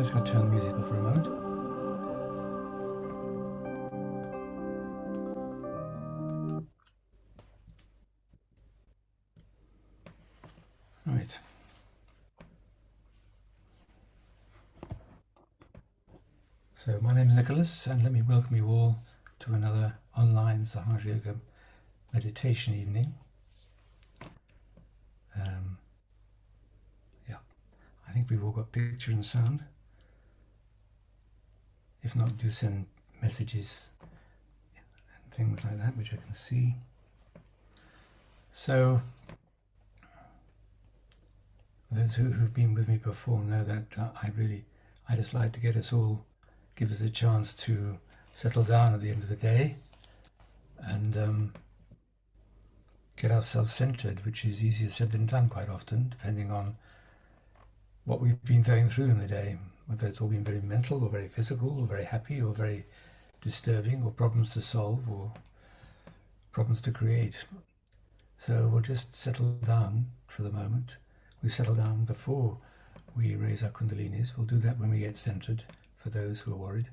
just going to turn the music off for a moment. Right. So my name is Nicholas, and let me welcome you all to another online SYUK meditation evening. I think we've all got picture and sound. If not, do send messages and things like that, which I can see. So those who've been with me before know that I just like to get us all, give us a chance to settle down at the end of the day and get ourselves centered, which is easier said than done quite often, depending on what we've been going through in the day, whether it's all been very mental or very physical or very happy or very disturbing, or problems to solve or problems to create. So we'll just settle down for the moment. We settle down before we raise our kundalinis. We'll do that when we get centered, for those who are worried.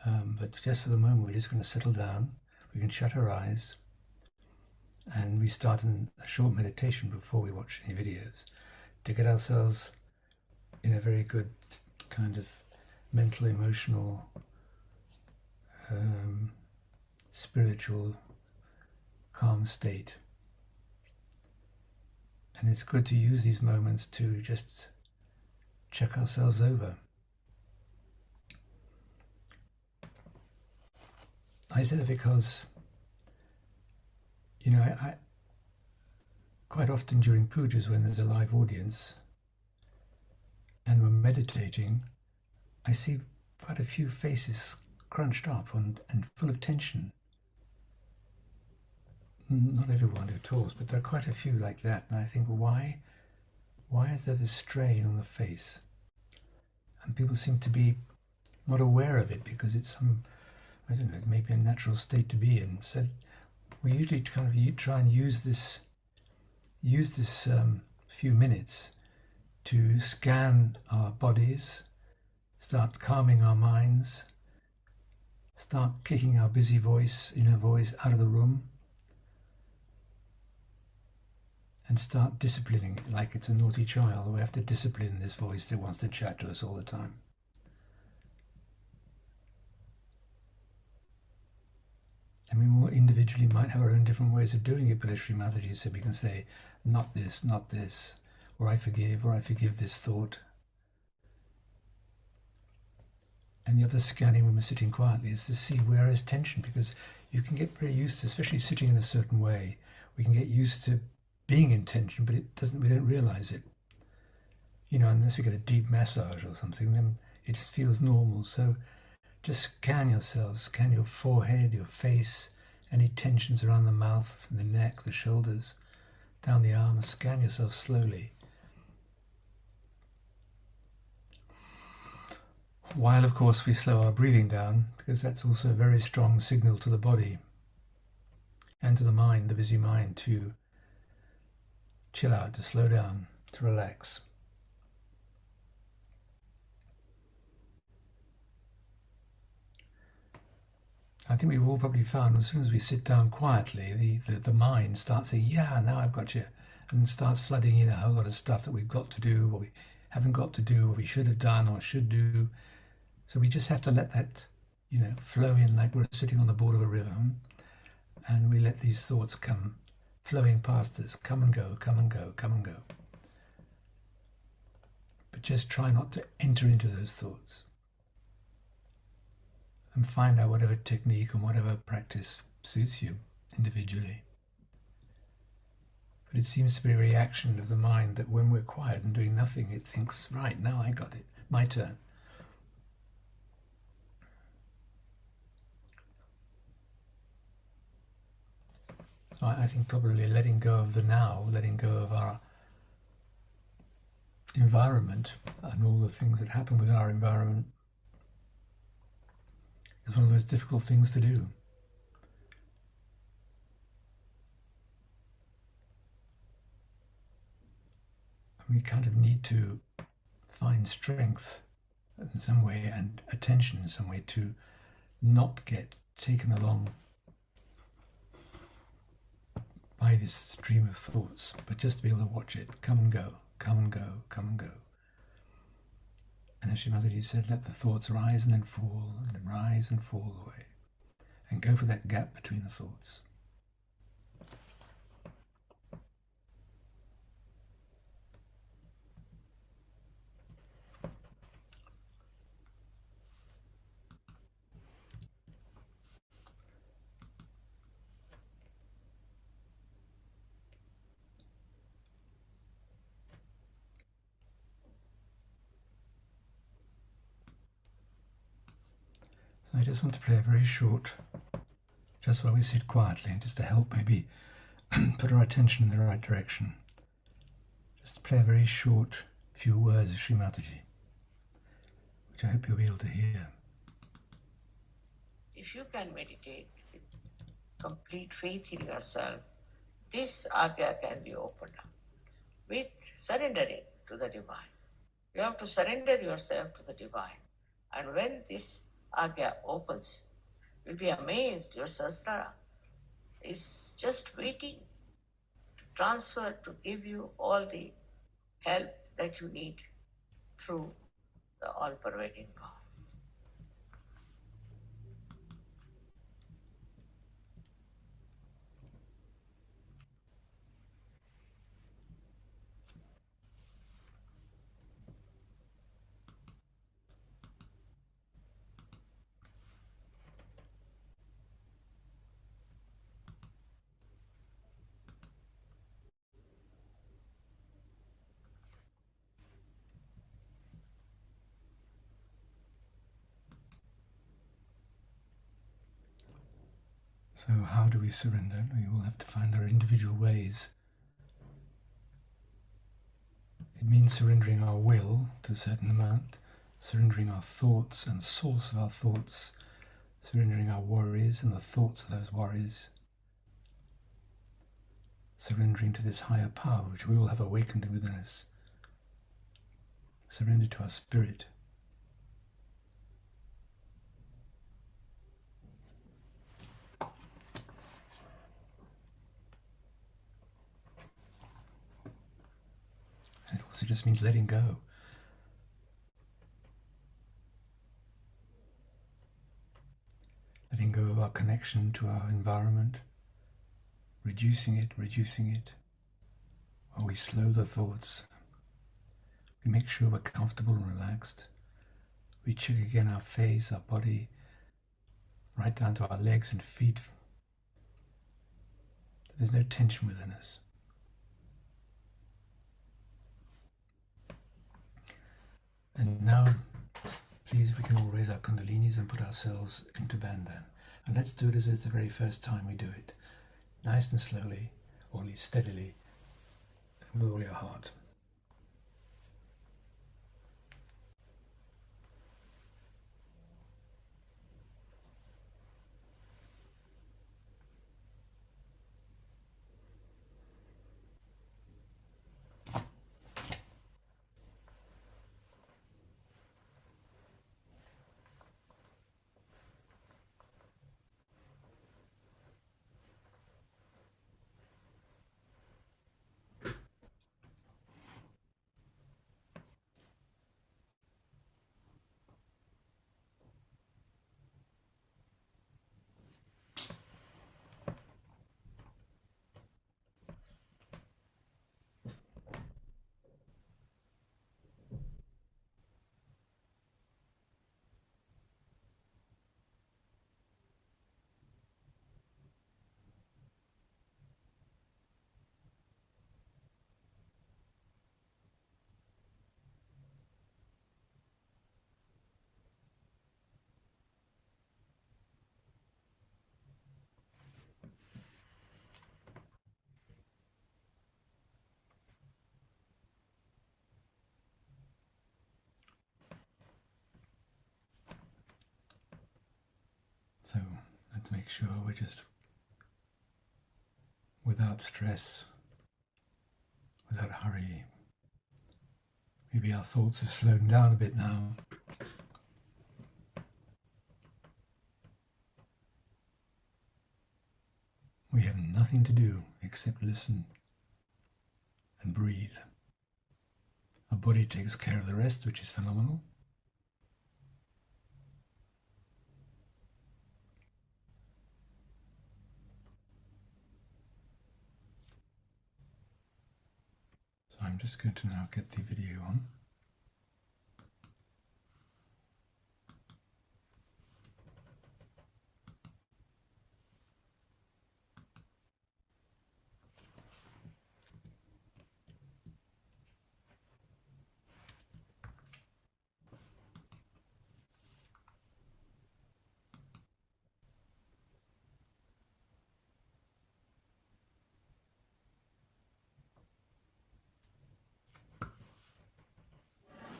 But just for the moment, we're just going to settle down. We can shut our eyes, and we start in a short meditation before we watch any videos to get ourselves in a very good kind of mental, emotional, spiritual, calm state. And it's good to use these moments to just check ourselves over. I say that because, I quite often during pujas, when there's a live audience and we're meditating, I see quite a few faces crunched up and full of tension. Not everyone who talks, but there are quite a few like that. And I think, why is there this strain on the face? And people seem to be not aware of it because it's I don't know, maybe a natural state to be in. So we usually kind of try and use this few minutes to scan our bodies, start calming our minds, start kicking our busy inner voice out of the room, and start disciplining it like it's a naughty child. We have to discipline this voice that wants to chat to us all the time. And we more individually might have our own different ways of doing it, but as Sri Mataji said, we can say, not this, or I forgive this thought. And the other scanning when we're sitting quietly is to see where is tension, because you can get very used to, especially sitting in a certain way, we can get used to being in tension, but we don't realize it. Unless we get a deep massage or something, then it just feels normal. So just scan yourselves, scan your forehead, your face, any tensions around the mouth, the neck, the shoulders, down the arms. Scan yourself slowly. While, of course, we slow our breathing down, because that's also a very strong signal to the body and to the mind, the busy mind, to chill out, to slow down, to relax. I think we've all probably found as soon as we sit down quietly, the mind starts saying, yeah, now I've got you, and starts flooding in a whole lot of stuff that we've got to do, or we haven't got to do, or we should have done, or should do. So we just have to let that, flow in like we're sitting on the board of a river, and we let these thoughts come flowing past us, come and go, come and go, come and go. But just try not to enter into those thoughts. And find out whatever technique and whatever practice suits you individually. But it seems to be a reaction of the mind that when we're quiet and doing nothing, it thinks, right, now I got it, my turn. So I think probably letting go of the now, letting go of our environment and all the things that happen with our environment is one of the most difficult things to do. And we kind of need to find strength in some way, and attention in some way, to not get taken along by this stream of thoughts, but just to be able to watch it come and go, come and go, come and go. And as Mataji said, let the thoughts rise and then fall, and then rise and fall away, and go for that gap between the thoughts. So I just want to play a very short, just while we sit quietly, and just to help maybe put our attention in the right direction. Just to play a very short few words of Sri Mataji, which I hope you'll be able to hear. If you can meditate with complete faith in yourself, this agya can be opened up with surrendering to the divine. You have to surrender yourself to the divine. And when this agya opens, you'll be amazed. Your sastra is just waiting to transfer, to give you all the help that you need through the all-pervading power. So how do we surrender? We will have to find our individual ways. It means surrendering our will to a certain amount, surrendering our thoughts and the source of our thoughts, surrendering our worries and the thoughts of those worries, surrendering to this higher power which we all have awakened within us, surrender to our spirit. And it also just means letting go. Letting go of our connection to our environment, reducing it, while we slow the thoughts. We make sure we're comfortable and relaxed. We check again our face, our body, right down to our legs and feet. There's no tension within us. And now, please, if we can all raise our kundalinis and put ourselves into bandhan. And let's do it as it's the very first time we do it. Nice and slowly, or at least steadily, and with all your heart. So let's make sure we're just without stress, without hurry. Maybe our thoughts have slowed down a bit now. We have nothing to do except listen and breathe. Our body takes care of the rest, which is phenomenal. So I'm just going to now get the video on.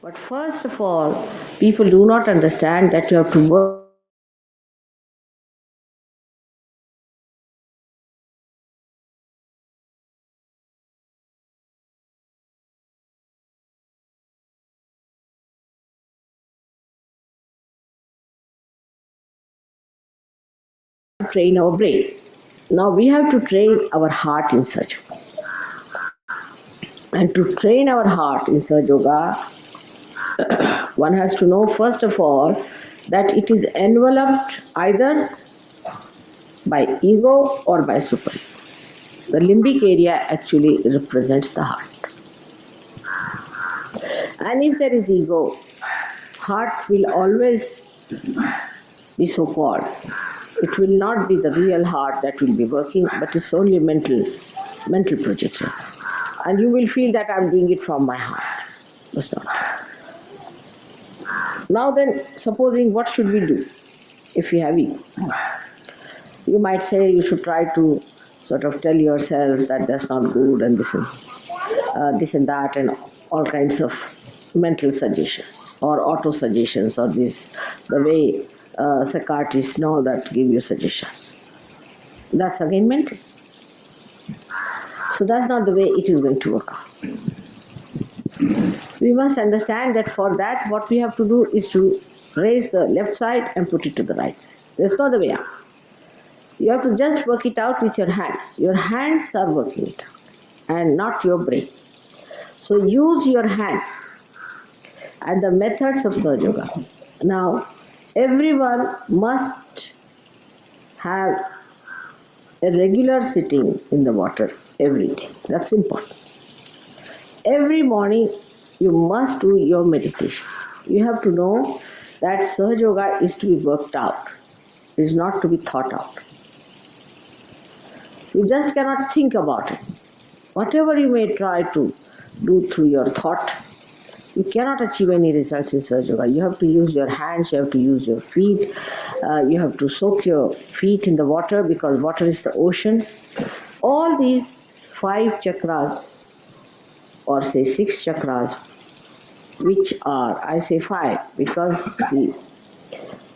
But first of all, people do not understand that you have to work. Train our brain. Now we have to train our heart in Sahaja Yoga. And to train our heart in Sahaja Yoga, one has to know first of all that it is enveloped either by ego or by super. The limbic area actually represents the heart. And if there is ego, heart will always be so-called. It will not be the real heart that will be working, but it's only mental projection. And you will feel that I'm doing it from my heart. That's not true. Now then, supposing what should we do if we have ego? You might say you should try to sort of tell yourself that that's not good and this and that and all kinds of mental suggestions or auto-suggestions or the way psychiatrists know that give you suggestions. That's again mental. So that's not the way it is going to work out. We must understand that for that what we have to do is to raise the left side and put it to the right side. There's no other way out. You have to just work it out with your hands. Your hands are working it out and not your brain. So use your hands and the methods of Sahaja Yoga. Now, everyone must have a regular sitting in the water every day. That's important. Every morning you must do your meditation. You have to know that Sahaja Yoga is to be worked out. It is not to be thought out. You just cannot think about it. Whatever you may try to do through your thought, you cannot achieve any results in Sahaja Yoga. You have to use your hands, you have to use your feet, you have to soak your feet in the water because water is the ocean. All these 5 chakras, or say 6 chakras, which are, I say 5 because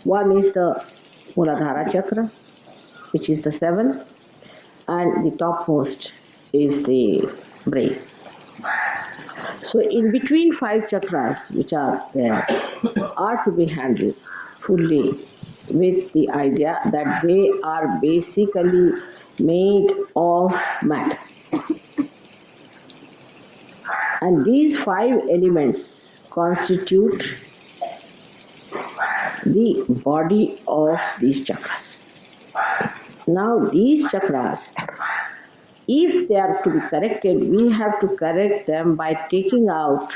one is the Muladhara chakra, which is the 7th, and the topmost is the brain. So in between 5 chakras which are there are to be handled fully with the idea that they are basically made of matter. And these 5 elements constitute the body of these chakras. Now these chakras, if they are to be corrected, we have to correct them by taking out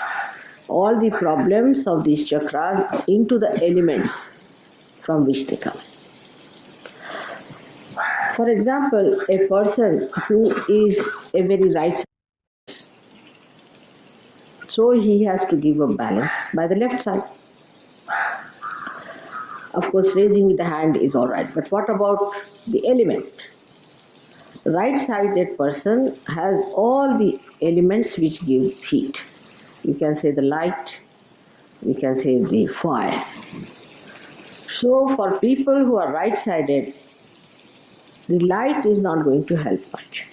all the problems of these chakras into the elements from which they come. For example, a person who is a very right-sided, so he has to give a balance by the left side. Of course, raising with the hand is all right, but what about the element? Right-sided person has all the elements which give heat. You can say the light, we can say the fire. So for people who are right-sided, the light is not going to help much.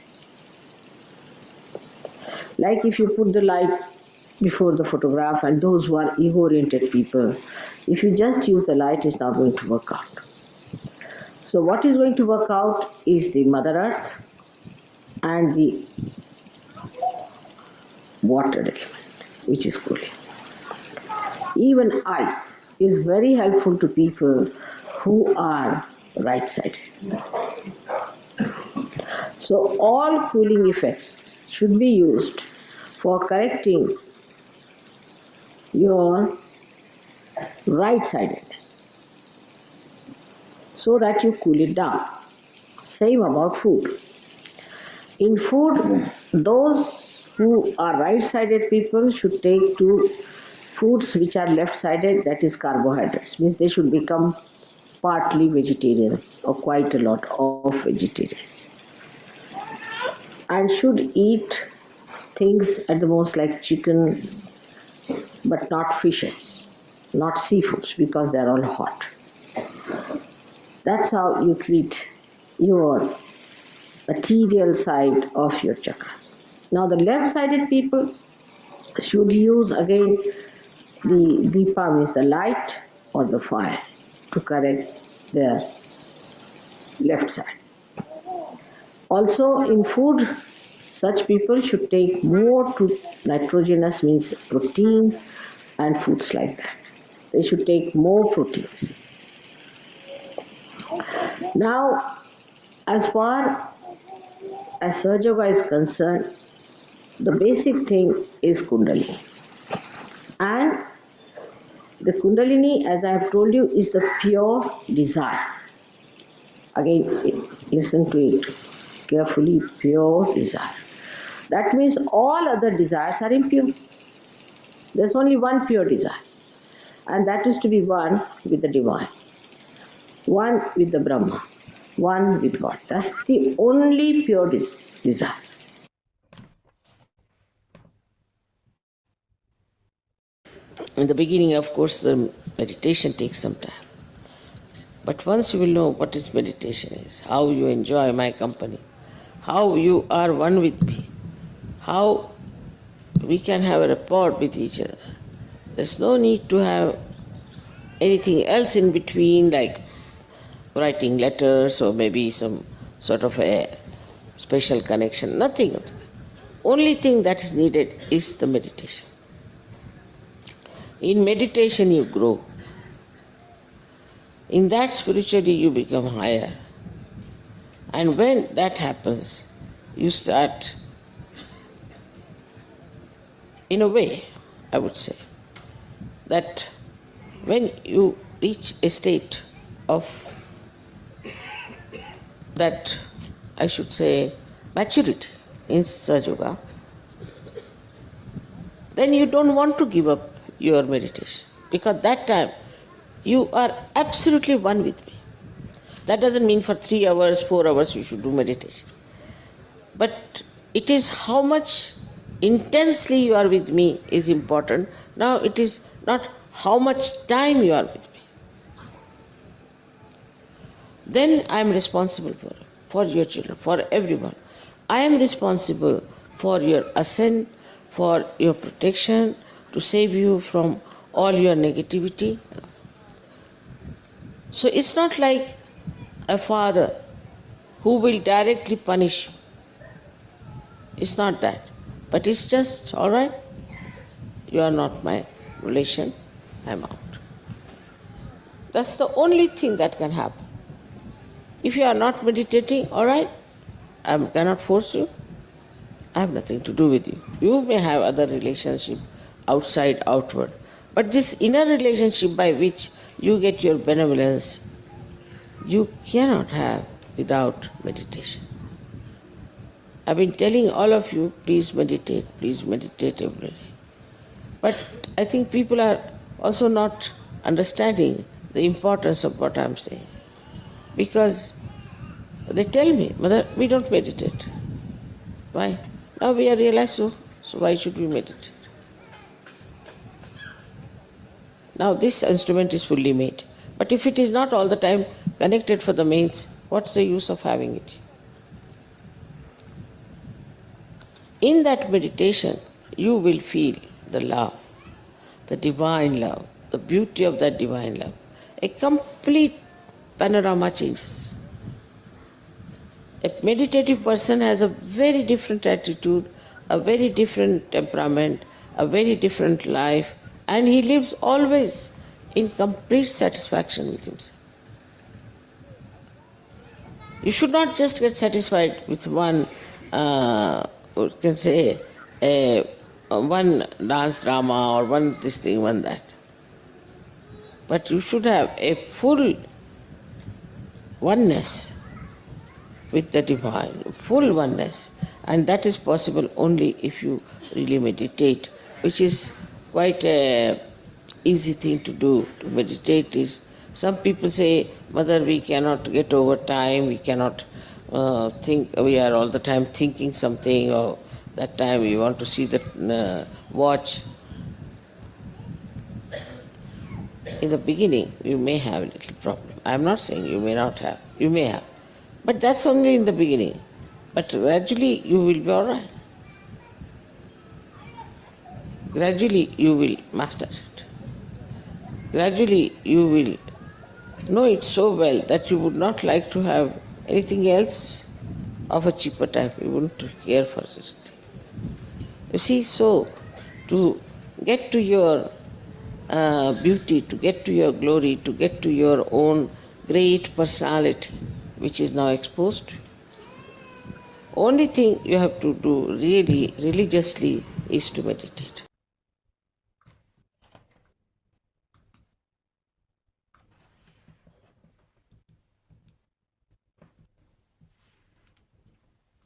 Like if you put the light before the photograph, and those who are ego-oriented people, if you just use the light, it's not going to work out. So what is going to work out is the Mother Earth and the water element, which is cooling. Even ice is very helpful to people who are right-sided. So all cooling effects should be used for correcting your right-sidedness so that you cool it down. Same about food. In food, those who are right-sided people should take to foods which are left-sided, that is carbohydrates, means they should become partly vegetarians or quite a lot of vegetarians, and should eat things at the most like chicken, but not fishes, not seafoods, because they're all hot. That's how you treat your material side of your chakras. Now the left-sided people should use again the Deepa, means the light or the fire, to correct their left side. Also in food, such people should take more to nitrogenous, means protein and foods like that. They should take more proteins. Now, as far as Sahaja Yoga is concerned, the basic thing is Kundalini. And the Kundalini, as I have told you, is the pure desire. Again, listen to it carefully, pure desire. That means all other desires are impure. There's only one pure desire, and that is to be one with the divine, one with the Brahma, one with God. That's the only pure desire. In the beginning, of course, the meditation takes some time. But once you will know what is meditation is, how you enjoy my company, how you are one with me, how we can have a rapport with each other. There's no need to have anything else in between, like writing letters or maybe some sort of a special connection. Nothing. Only thing that is needed is the meditation. In meditation you grow. In that spiritually you become higher. And when that happens, you start, in a way, I would say, that when you reach a state of that, I should say, maturity in Sahaja Yoga, then you don't want to give up your meditation, because that time you are absolutely one with me. That doesn't mean for 3 hours, 4 hours you should do meditation. But it is how much intensely you are with me is important. Now it is not how much time you are with me. Then I am responsible for your children, for everyone. I am responsible for your ascent, for your protection, to save you from all your negativity. So it's not like a father who will directly punish you. It's not that. But it's just, all right, you are not my relation, I'm out. That's the only thing that can happen. If you are not meditating, all right, I cannot force you. I have nothing to do with you. You may have other relationship, outside, outward. But this inner relationship by which you get your benevolence, you cannot have without meditation. I've been telling all of you, please meditate every day. But I think people are also not understanding the importance of what I'm saying. Because they tell me, Mother, we don't meditate. Why? Now we are realized so why should we meditate? Now this instrument is fully made. But if it is not all the time connected for the mains, what's the use of having it? In that meditation, you will feel the love, the divine love, the beauty of that divine love, a complete panorama changes. A meditative person has a very different attitude, a very different temperament, a very different life, and he lives always in complete satisfaction with himself. You should not just get satisfied with one, you can say, one dance drama or one this thing, one that. But you should have a full oneness with the divine, full oneness. And that is possible only if you really meditate, which is quite a easy thing to do. To meditate is, some people say, Mother, we cannot get over time, we cannot think, we are all the time thinking something, or that time we want to see the watch. In the beginning, you may have a little problem. I am not saying you may not have, you may have. But that's only in the beginning. But gradually you will be all right. Gradually you will master it. Gradually you will know it so well that you would not like to have anything else of a cheaper type. You wouldn't care for such thing. You see, so to get to your beauty, to get to your glory, to get to your own great personality, which is now exposed to you, only thing you have to do really religiously is to meditate.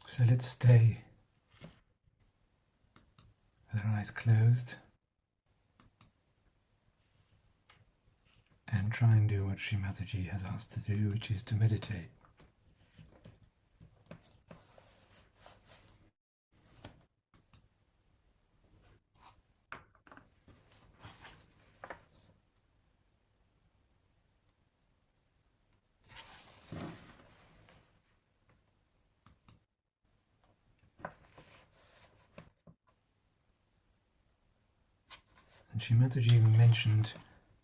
So let's stay with our eyes closed and try and do what Sri Mataji has asked to do, which is to meditate. And Sri Mataji mentioned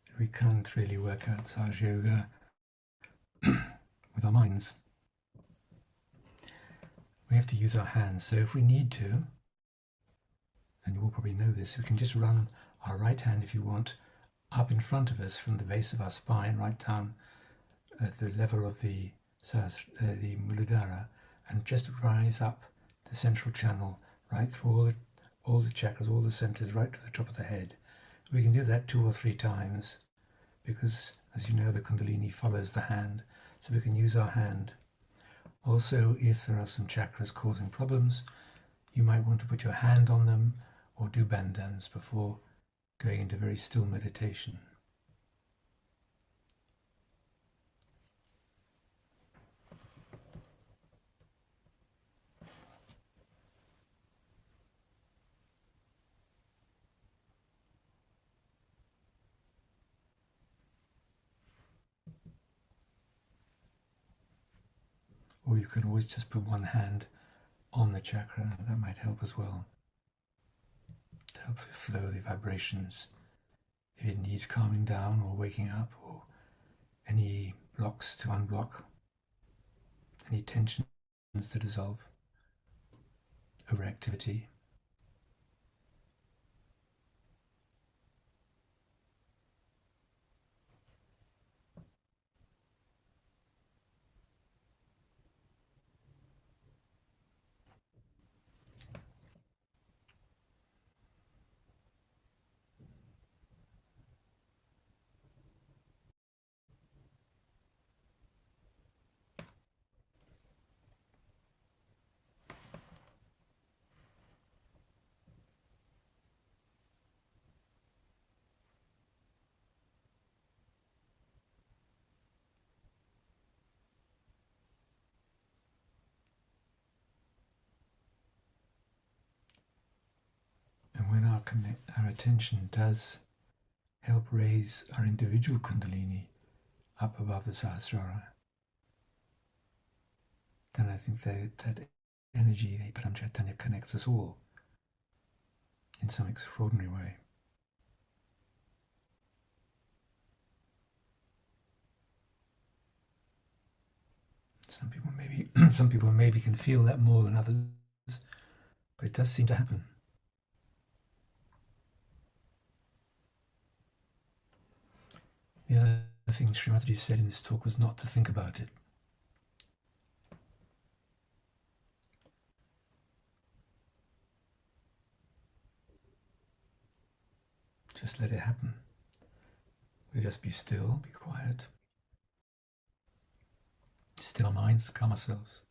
that we can't really work out Sahaja Yoga with our minds. We have to use our hands. So if we need to, and you will probably know this, we can just run our right hand, if you want, up in front of us from the base of our spine, right down at the level of the Muladhara, and just rise up the central channel, right through all the chakras, all the centers, right to the top of the head. We can do that 2 or 3 times because, as you know, the Kundalini follows the hand, so we can use our hand. Also, if there are some chakras causing problems, you might want to put your hand on them or do bandhans before going into very still meditation. Or you can always just put one hand on the chakra, that might help as well, to help flow the vibrations. If it needs calming down or waking up, or any blocks to unblock, any tensions to dissolve, overactivity. And when our attention does help raise our individual Kundalini up above the Sahasrara, then I think that energy, the Param Chaitanya, connects us all. in some extraordinary way. Some people maybe can feel that more than others, but it does seem to happen. The other thing Srimataji said in this talk was not to think about it. Just let it happen. We just be still, be quiet. Still our minds, calm ourselves.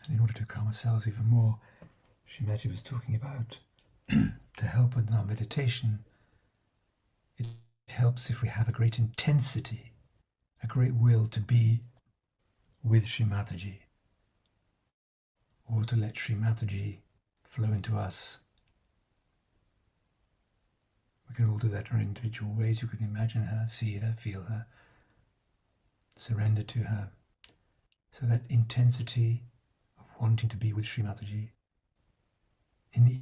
And in order to calm ourselves even more, Srimati was talking about to help with our meditation, it helps if we have a great intensity, a great will to be with Sri Mataji, or to let Sri Mataji flow into us. We can all do that in our individual ways. You can imagine her, see her, feel her, surrender to her. So that intensity of wanting to be with Sri Mataji in the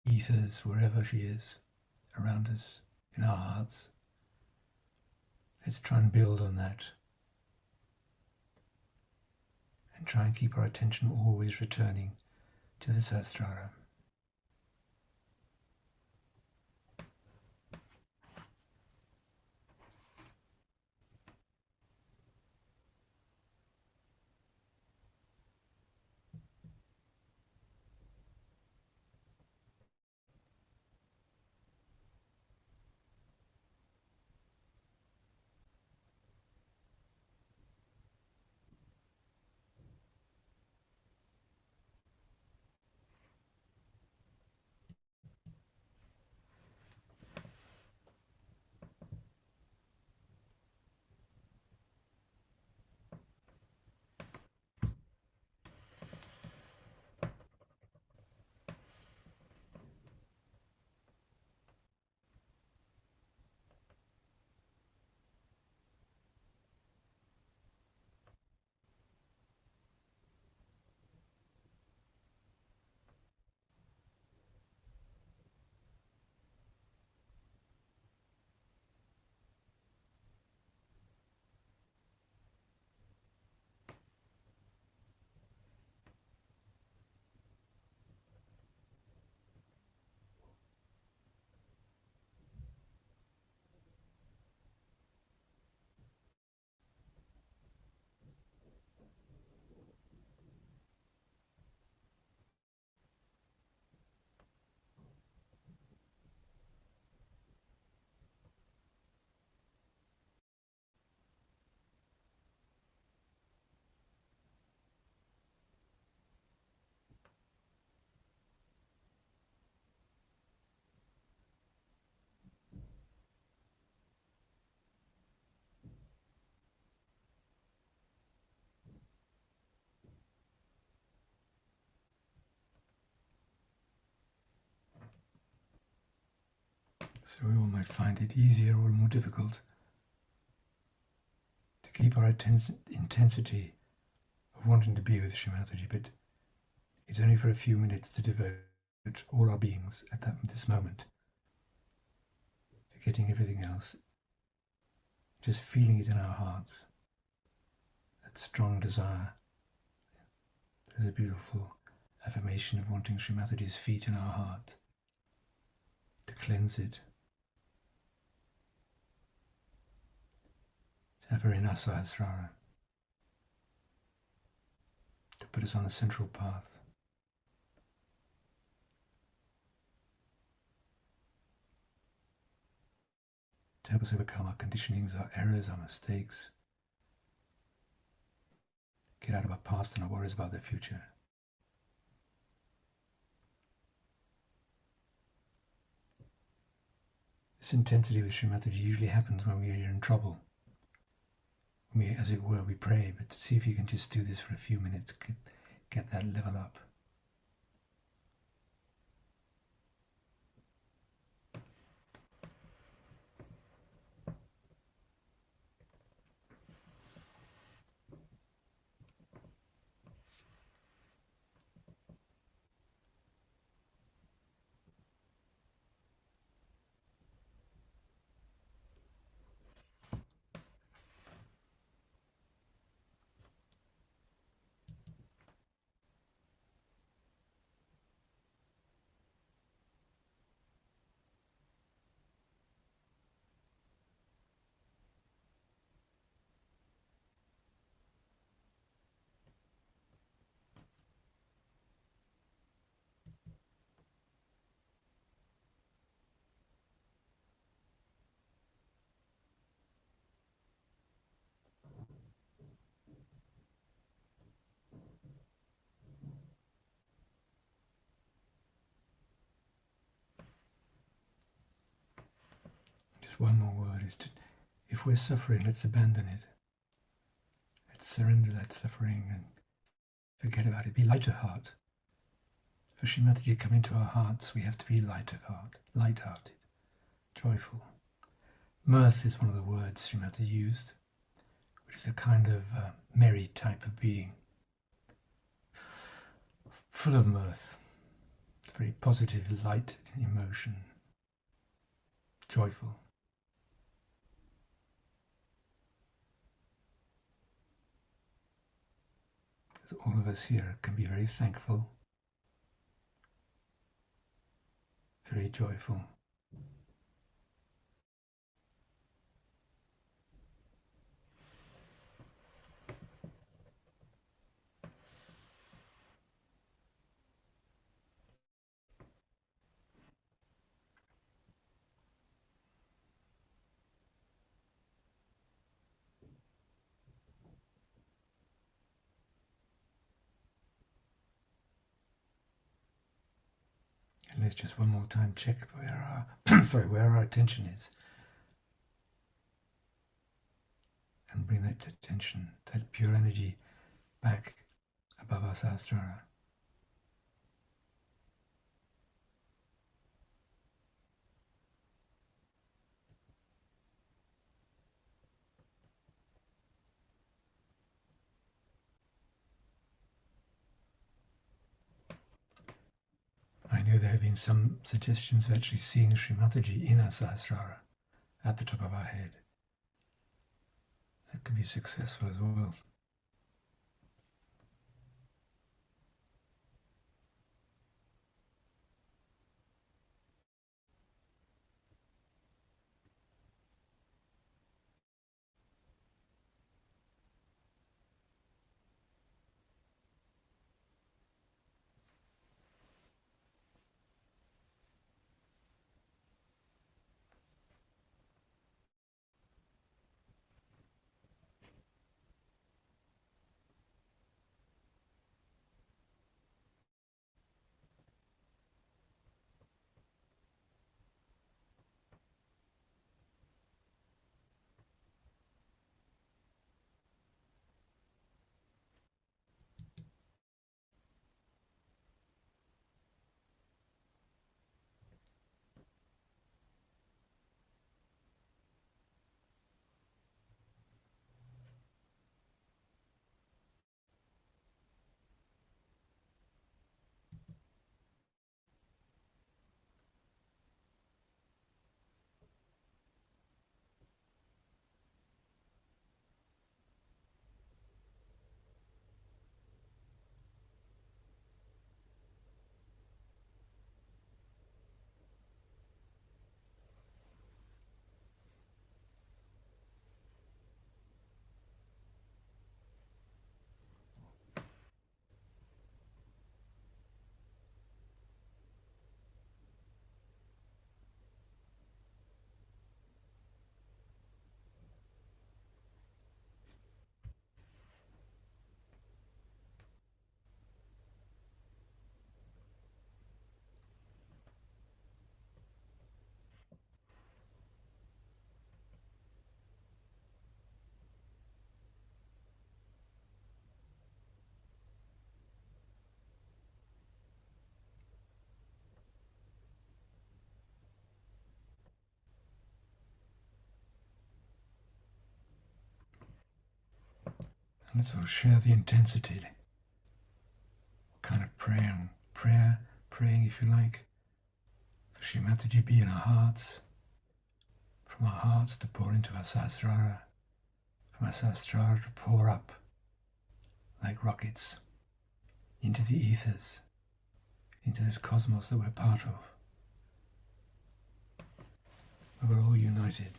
ethers, wherever she is, around us, in our hearts. Let's try and build on that. And try and keep our attention always returning to the Sahasrara. So we all might find it easier or more difficult to keep our intensity of wanting to be with Sri Mataji, but it's only for a few minutes to devote all our beings at this moment, forgetting everything else, just feeling it in our hearts, that strong desire. There's a beautiful affirmation of wanting Sri Mataji's feet in our heart, to cleanse it, to have her in our Sahasrara, to put us on the central path. To help us overcome our conditionings, our errors, our mistakes, get out of our past and our worries about the future. This intensity with Sri Mataji usually happens when we are in trouble. When we, as it were, we pray, but see if you can just do this for a few minutes, get that level up. Just one more word is to, if we're suffering, let's abandon it. Let's surrender that suffering and forget about it. Be light of heart. For Sri Mataji to come into our hearts, we have to be light of heart, light-hearted, joyful. Mirth is one of the words Sri Mataji used, which is a kind of merry type of being, full of mirth, very positive, light emotion, joyful. As all of us here can be very thankful, very joyful. And let's just one more time check where our attention is, and bring that attention, that pure energy, back above our sahasrara. I know there have been some suggestions of actually seeing Sri Mataji in our sahasrara, at the top of our head. That could be successful as well. let's all share the intensity. What kind of praying if you like, for Shri Mataji be in our hearts, from our hearts to pour into our sahasrara, from our sahasrara to pour up like rockets into the ethers, into this cosmos that we're part of, where we're all united.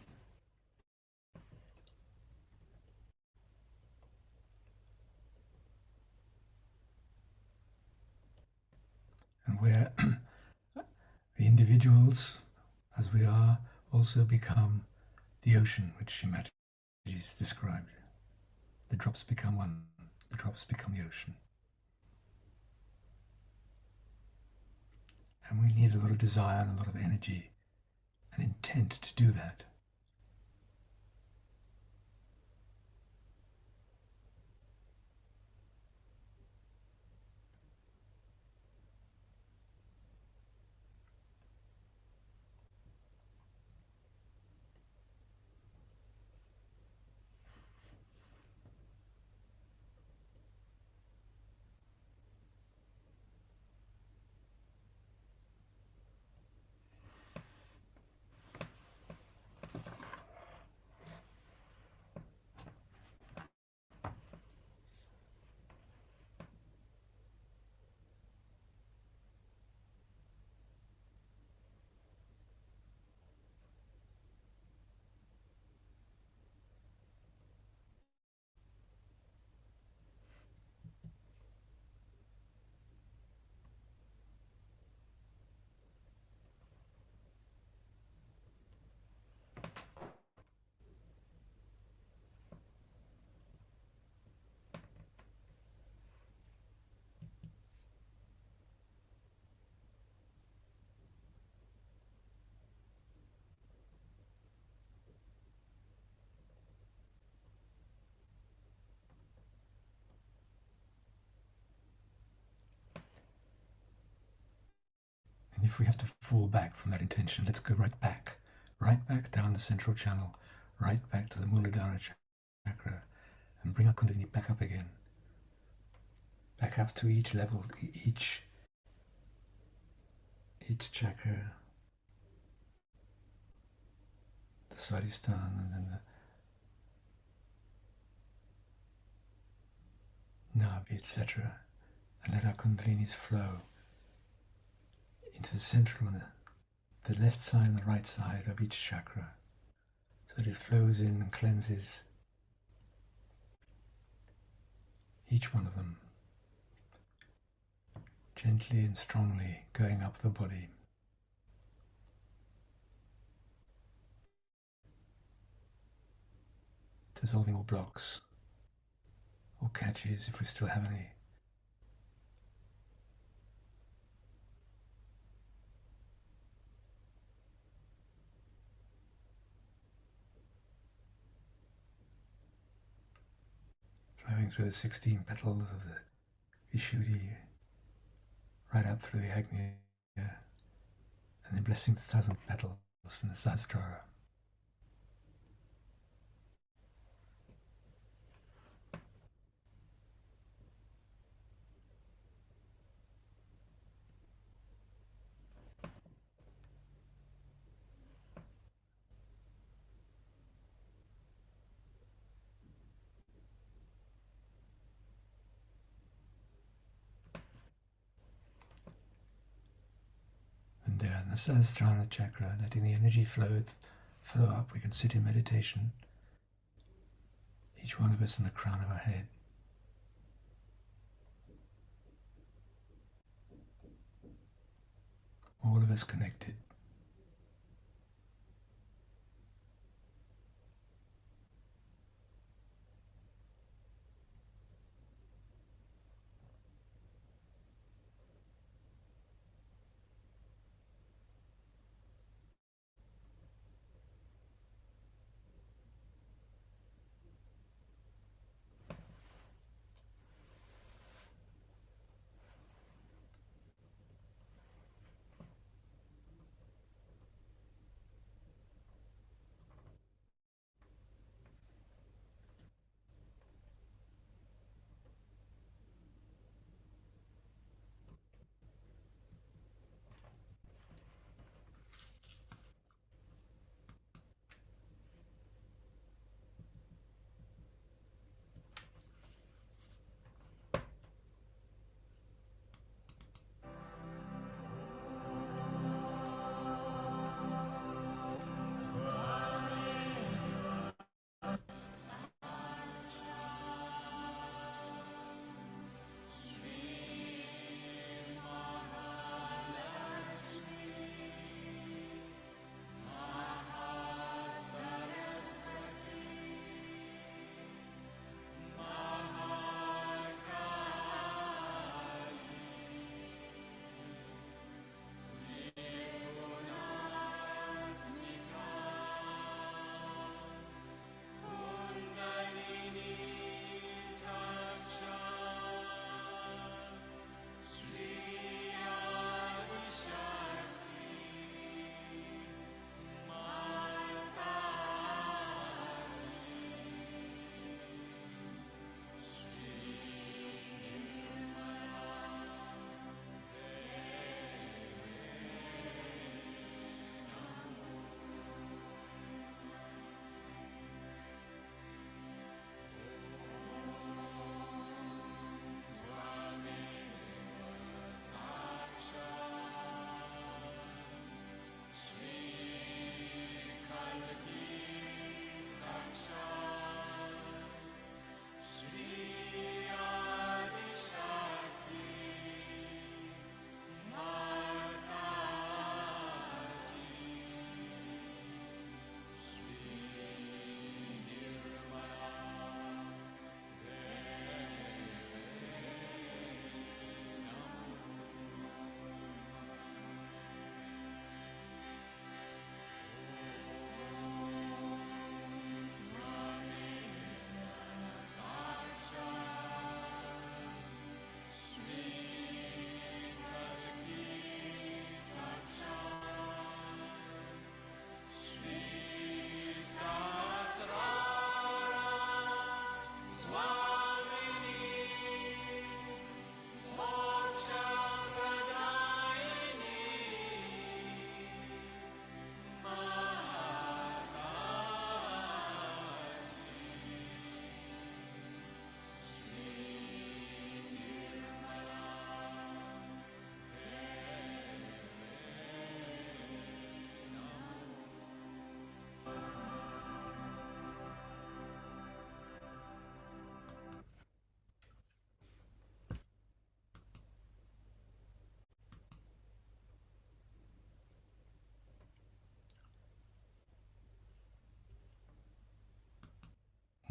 And where the individuals, as we are, also become the ocean which Shri Mataji's described. The drops become one, the drops become the ocean. And we need a lot of desire and a lot of energy and intent to do that. And if we have to fall back from that intention, let's go right back down the central channel, right back to the Muladhara chakra, and bring our Kundalini back up again. Back up to each level, each chakra, the Swadhisthana, and then the Nabi, etc. And let our Kundalinis flow into the central and the left side and the right side of each chakra, so that it flows in and cleanses each one of them, gently and strongly going up the body. Dissolving all blocks, all catches if we still have any. Flowing through the 16 petals of the Vishuddhi, right up through the Agnya, and then blessing the 1,000 petals in the Sahasrara. And there in the Sahasrara chakra, letting the energy flow up, we can sit in meditation, each one of us in the crown of our head. All of us connected.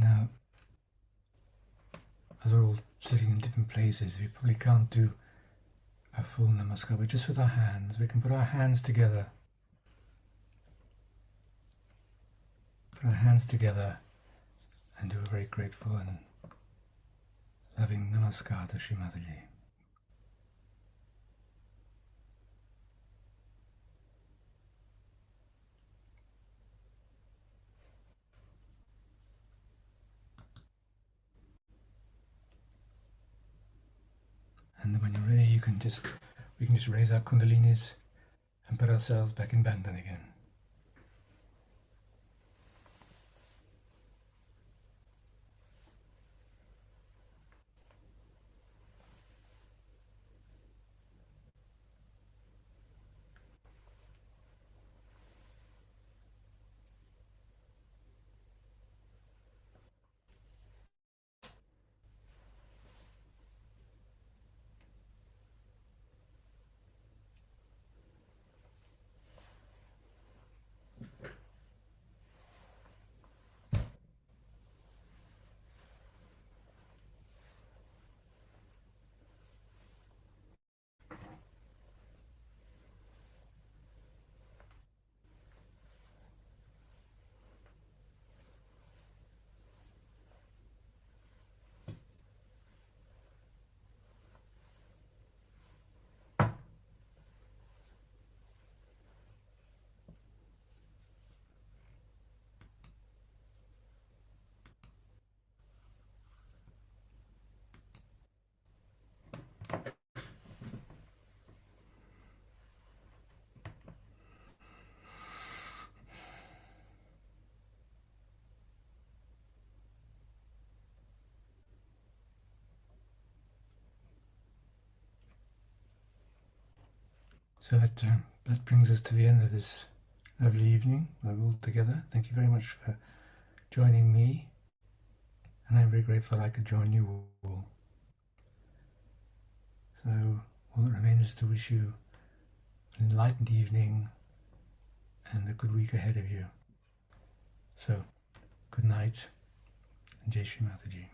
Now, as we're all sitting in different places, we probably can't do a full namaskar, but just with our hands, we can put our hands together. Put our hands together and do a very grateful and loving namaskar to Shri Mataji. And then when you're ready, we can just raise our kundalinis and put ourselves back in bandhan again. So that brings us to the end of this lovely evening. We're all together. Thank you very much for joining me, and I'm very grateful I could join you all. So all that remains is to wish you an enlightened evening and a good week ahead of you. So, good night, and Jai Shri Mataji.